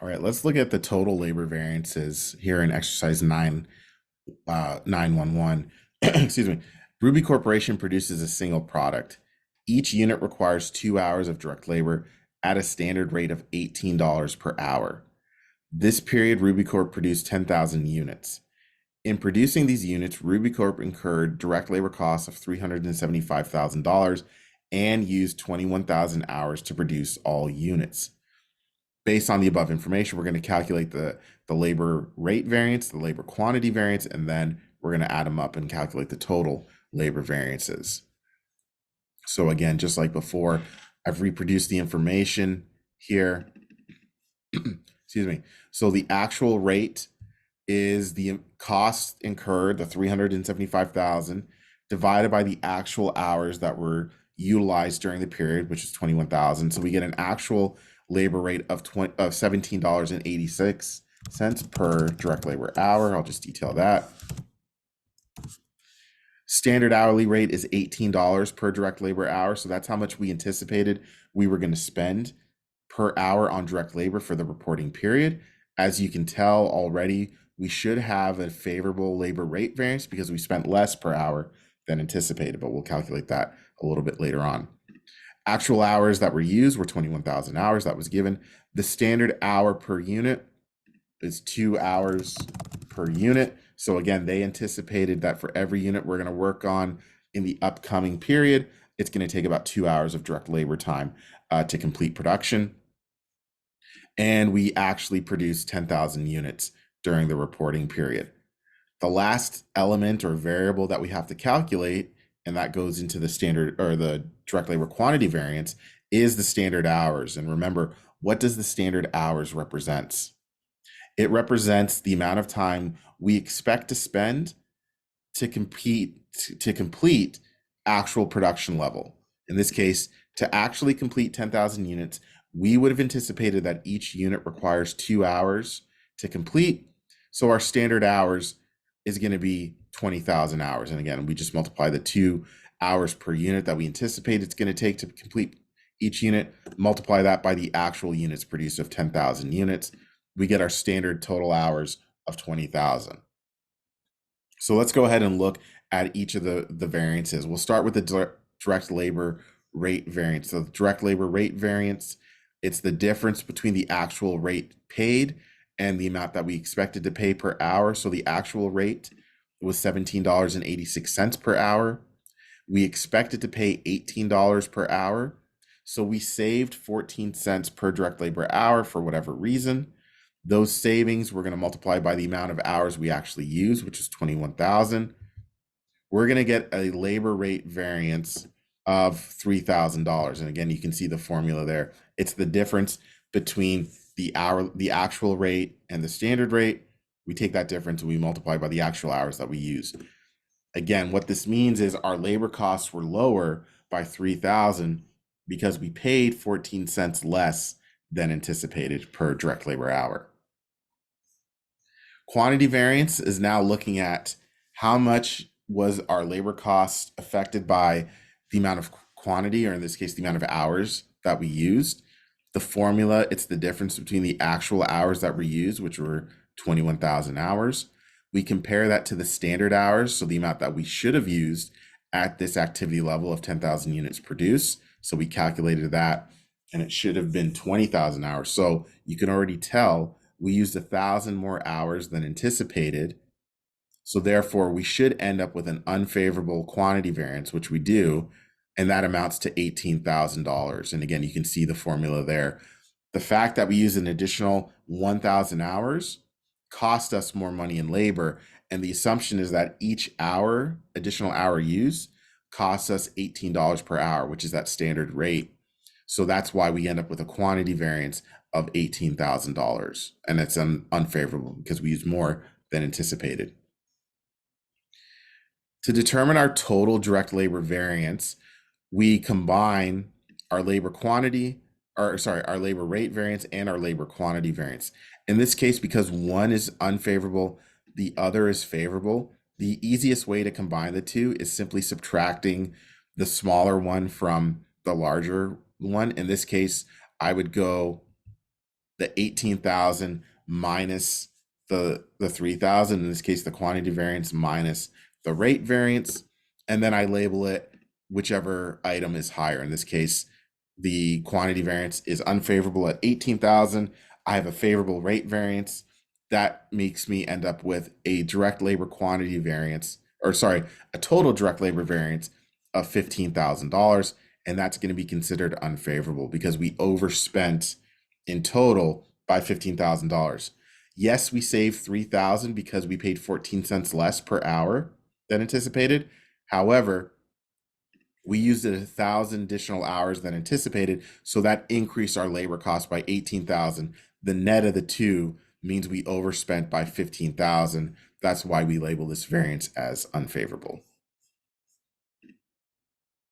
All right, let's look at the total labor variances here in exercise 911. Excuse me. Ruby Corporation produces a single product. Each unit requires 2 hours of direct labor at a standard rate of $18 per hour. This period, Ruby Corp produced 10,000 units. In producing these units, Ruby Corp incurred direct labor costs of $375,000 and used 21,000 hours to produce all units. Based on the above information, we're going to calculate the labor rate variance, the labor quantity variance, and then we're going to add them up and calculate the total labor variances. So again, just like before, I've reproduced the information here. Excuse me. So the actual rate is the cost incurred, the 375,000, divided by the actual hours that were utilized during the period, which is 21,000. So we get an actual labor rate of $17.86 per direct labor hour. I'll just detail that. Standard hourly rate is $18 per direct labor hour. So that's how much we anticipated we were going to spend per hour on direct labor for the reporting period. As you can tell already, we should have a favorable labor rate variance because we spent less per hour than anticipated, but we'll calculate that a little bit later on. Actual hours that were used were 21,000 hours that was given. The standard hour per unit is 2 hours per unit. So again, they anticipated that for every unit we're going to work on in the upcoming period, it's going to take about 2 hours of direct labor time to complete production. And we actually produced 10,000 units during the reporting period. The last element or variable that we have to calculate, and that goes into the standard or the direct labor quantity variance, is the standard hours. And remember, what does the standard hours represent? It represents the amount of time we expect to spend to complete actual production level. In this case, to actually complete 10,000 units, we would have anticipated that each unit requires 2 hours to complete. So our standard hours is going to be 20,000 hours. And again, we just multiply the 2 hours per unit that we anticipate it's going to take to complete each unit, multiply that by the actual units produced of 10,000 units. We get our standard total hours of 20,000. So let's go ahead and look at each of the variances. We'll start with the direct labor rate variance. So the direct labor rate variance, it's the difference between the actual rate paid and the amount that we expected to pay per hour. So the actual rate was $17.86 per hour. We expected to pay $18 per hour. So we saved 14 cents per direct labor hour for whatever reason. Those savings we're going to multiply by the amount of hours we actually use, which is 21,000. We're going to get a labor rate variance of $3,000. And again, you can see the formula there. It's the difference between the actual rate and the standard rate. We take that difference and we multiply by the actual hours that we use. Again, what this means is our labor costs were lower by 3,000 because we paid 14 cents less than anticipated per direct labor hour. Quantity variance is now looking at how much was our labor cost affected by the amount of quantity, or in this case, the amount of hours that we used. The formula, it's the difference between the actual hours that were used, which were 21,000 hours. We compare that to the standard hours, so the amount that we should have used at this activity level of 10,000 units produced. So we calculated that, and it should have been 20,000 hours. So you can already tell we used 1,000 more hours than anticipated. So therefore, we should end up with an unfavorable quantity variance, which we do, and that amounts to $18,000. And again, you can see the formula there. The fact that we use an additional 1,000 hours cost us more money in labor, and the assumption is that each additional hour used, costs us $18 per hour, which is that standard rate. So that's why we end up with a quantity variance of $18,000. And it's unfavorable because we use more than anticipated. To determine our total direct labor variance, we combine our labor rate variance and our labor quantity variance. In this case, because one is unfavorable, the other is favorable, the easiest way to combine the two is simply subtracting the smaller one from the larger one. In this case, I would go the 18,000 minus the 3,000, in this case the quantity variance minus the rate variance, and then I label it whichever item is higher. In this case, the quantity variance is unfavorable at 18,000. I have a favorable rate variance. That makes me end up with a direct labor quantity variance, or sorry, a total direct labor variance of $15,000. And that's going to be considered unfavorable because we overspent in total by $15,000. Yes, we saved 3,000 because we paid 14 cents less per hour than anticipated. However, we used 1,000 additional hours than anticipated, so that increased our labor cost by 18,000. The net of the two means we overspent by 15,000. That's why we label this variance as unfavorable.